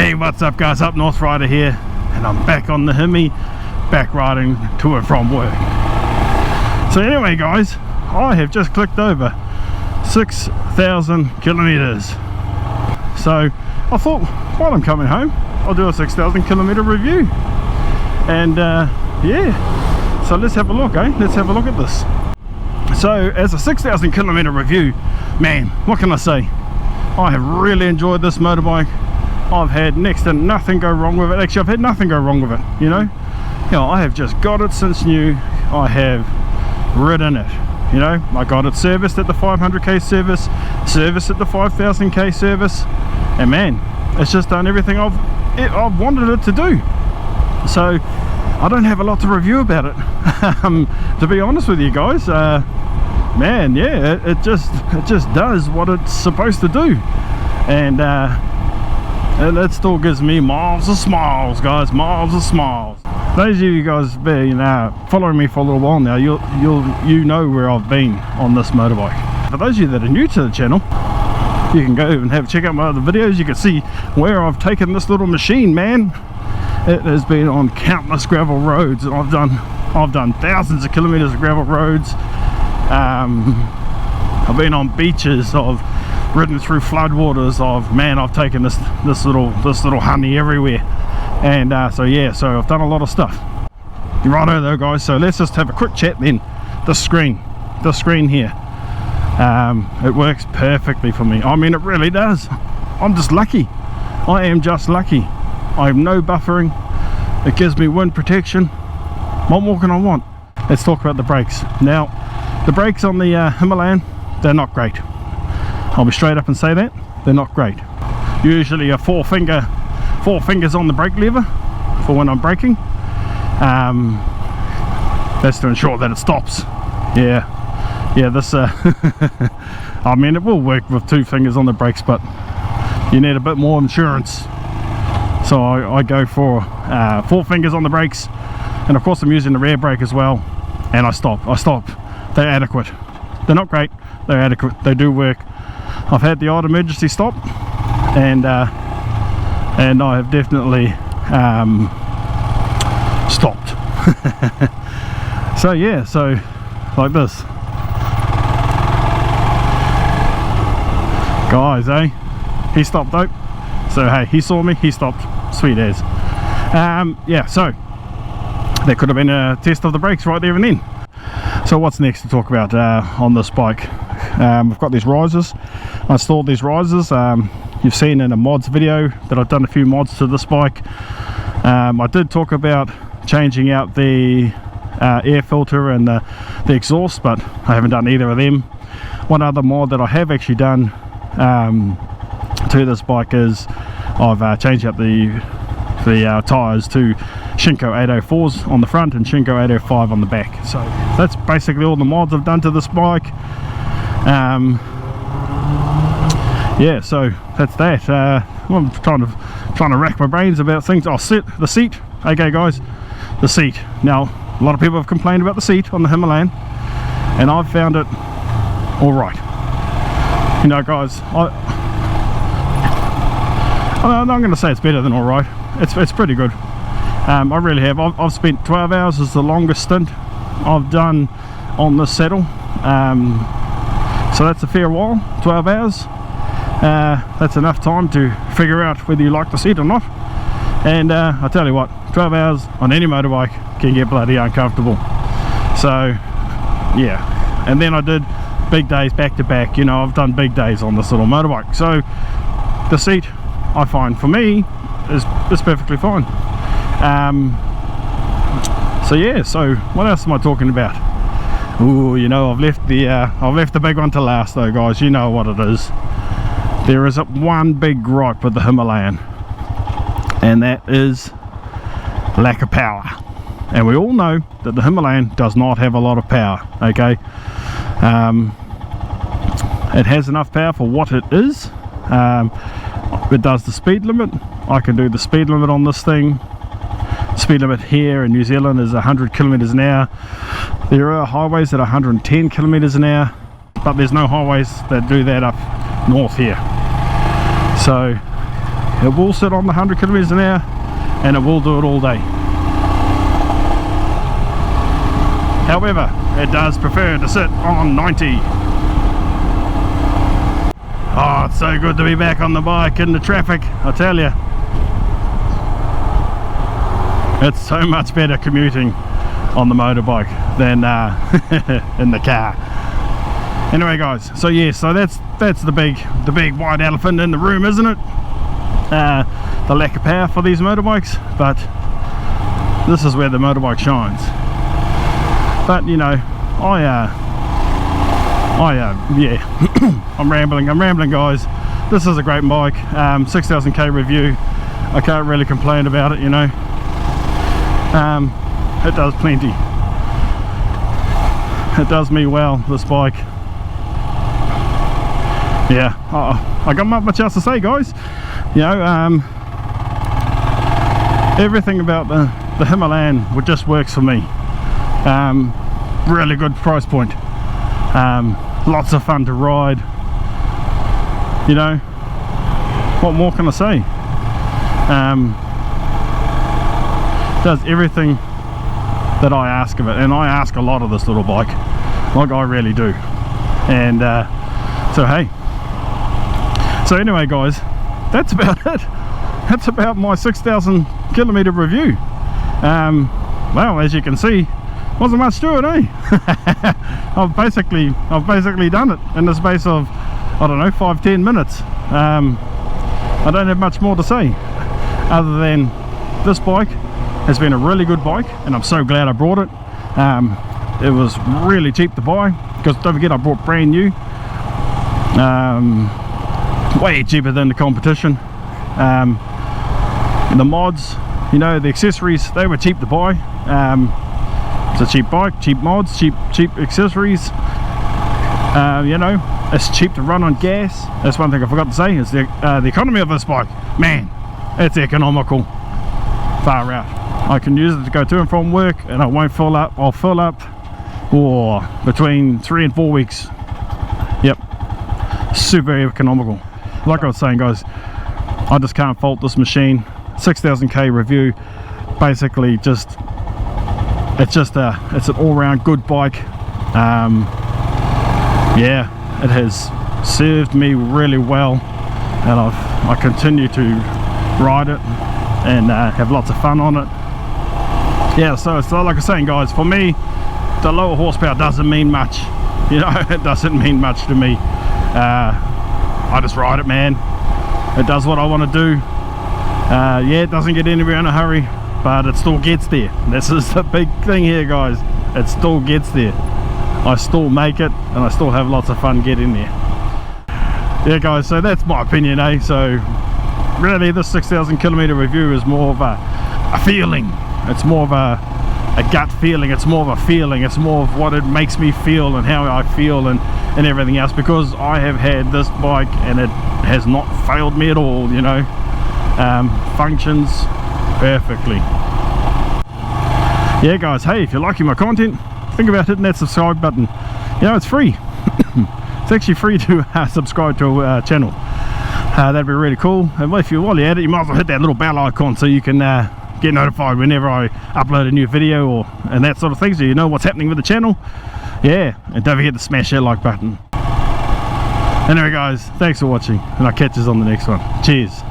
Hey, what's up guys, Up North Rider here, and I'm back on the Hemi, back riding to and from work. So anyway guys, I have just clicked over 6,000 kilometers. So I thought, while I'm coming home, I'll do a 6,000 kilometer review. And yeah, so let's have a look, let's have a look at this. So as a 6,000 kilometer review, man, what can I say? I have really enjoyed this motorbike. I've had next to nothing go wrong with it. Actually, I've had nothing go wrong with it, you know. I have just got it since new. I have ridden it, you know. I got it serviced at the 500k service, serviced at the 5,000k service, and man, it's just done everything I've wanted it to do. So I don't have a lot to review about it, to be honest with you guys. Man, yeah, it just does what it's supposed to do, and it still gives me miles of smiles, guys, miles of smiles. Those of you guys been following me for a little while now, you know where I've been on this motorbike. For those of you that are new to the channel, you can go and check out my other videos. You can see where I've taken this little machine, man. It has been on countless gravel roads, and I've done thousands of kilometers of gravel roads. I've been on beaches, I've ridden through floodwaters, I've taken this little honey everywhere. And so yeah, so I've done a lot of stuff. Righto though guys, so let's just have a quick chat then. The screen here, it works perfectly for me. I mean, it really does. I'm just lucky. I am just lucky. I have no buffering. It gives me wind protection. What more can I want? Let's talk about the brakes. Now, the brakes on the Himalayan, they're not great. I'll be straight up and say that. They're not great. Usually a four fingers on the brake lever for when I'm braking. That's to ensure that it stops. Yeah, this I mean, it will work with 2 fingers on the brakes, but you need a bit more insurance. So I go for 4 fingers on the brakes, and of course I'm using the rear brake as well, and I stop. They're adequate. They're not great, they're adequate, they do work. I've had the odd emergency stop, and I have definitely stopped. So yeah, so like this, guys, he stopped though. So hey, he saw me, he stopped. Sweet as. Yeah, so there could have been a test of the brakes right there and then. So what's next to talk about on this bike? We've got these risers. I installed these risers. You've seen in a mods video that I've done a few mods to this bike. I did talk about changing out the air filter and the exhaust, but I haven't done either of them. One other mod that I have actually done to this bike is I've changed out the tyres to Shinko 804s on the front and Shinko 805 on the back. So that's basically all the mods I've done to this bike. Yeah, so that's that. I'm trying to rack my brains about things. The seat. Okay guys, the seat. Now a lot of people have complained about the seat on the Himalayan, and I've found it all right. You know guys, I'm going to say it's better than all right. It's pretty good. I really have. I've spent 12 hours as the longest stint I've done on this saddle. So that's a fair while, 12 hours. That's enough time to figure out whether you like the seat or not. And I tell you what, 12 hours on any motorbike can get bloody uncomfortable. So yeah, and then I did big days back to back. You know, I've done big days on this little motorbike. So the seat, I find, for me is perfectly fine. So yeah, so what else am I talking about? Ooh, you know, I've left the big one to last though, guys. You know what it is. There is one big gripe with the Himalayan, and that is lack of power. And we all know that the Himalayan does not have a lot of power. Okay, it has enough power for what it is. It does the speed limit. I can do the speed limit on this thing. Speed limit here in New Zealand is 100 kilometers an hour. There are highways that are 110 kilometers an hour, but there's no highways that do that up north here. So It will sit on the 100 kilometers an hour, and it will do it all day. However, it does prefer to sit on 90. Oh, it's so good to be back on the bike in the traffic, I tell you. It's so much better commuting on the motorbike than in the car. Anyway guys, so yeah, so that's the big white elephant in the room, isn't it? The lack of power for these motorbikes, but this is where the motorbike shines. But you know, yeah, I'm rambling guys. This is a great bike. 6,000k review. I can't really complain about it, you know. It does plenty. It does me well, this bike. Yeah, I got not much else to say, guys. You know, everything about the Himalayan just works for me. Really good price point. Lots of fun to ride. You know, what more can I say? Does everything that I ask of it, and I ask a lot of this little bike, like I really do. And so hey, so anyway guys, that's about it. That's about my 6,000 kilometer review. Well, as you can see, wasn't much to it, eh? I've basically done it in the space of, I don't know, 5-10 minutes. I don't have much more to say other than this bike has been a really good bike, and I'm so glad I brought it. It was really cheap to buy, because don't forget I bought brand new, way cheaper than the competition. The mods, you know, the accessories, they were cheap to buy. It's a cheap bike, cheap mods, cheap accessories. You know, it's cheap to run on gas. That's one thing I forgot to say, is the economy of this bike. Man, it's economical. Far out. I can use it to go to and from work, and I won't fill up. I'll fill up between 3 and 4 weeks. Yep, super economical. Like I was saying, guys, I just can't fault this machine. 6,000k review. Basically, it's an all-round good bike. Yeah, it has served me really well, and I continue to ride it and have lots of fun on it. Yeah, so like I was saying, guys, for me, the lower horsepower doesn't mean much. You know, it doesn't mean much to me. I just ride it, man. It does what I want to do. Yeah, it doesn't get anywhere in a hurry, but it still gets there. This is the big thing here, guys. It still gets there. I still make it, and I still have lots of fun getting there. Yeah, guys, so that's my opinion, eh? So really, this 6,000 kilometer review is more of a feeling. It's more of a gut feeling. It's more of a feeling. It's more of what it makes me feel and how I feel and everything else, because I have had this bike and it has not failed me at all, you know. Functions perfectly. Yeah, guys, hey, if you're liking my content, think about hitting that subscribe button. You know, it's free. It's actually free to subscribe to our channel. That'd be really cool. And while you're at it, you might as well hit that little bell icon so you can get notified whenever I upload a new video and that sort of thing, so you know what's happening with the channel. Yeah, and don't forget to smash that like button. Anyway, guys, thanks for watching, and I'll catch you on the next one. Cheers.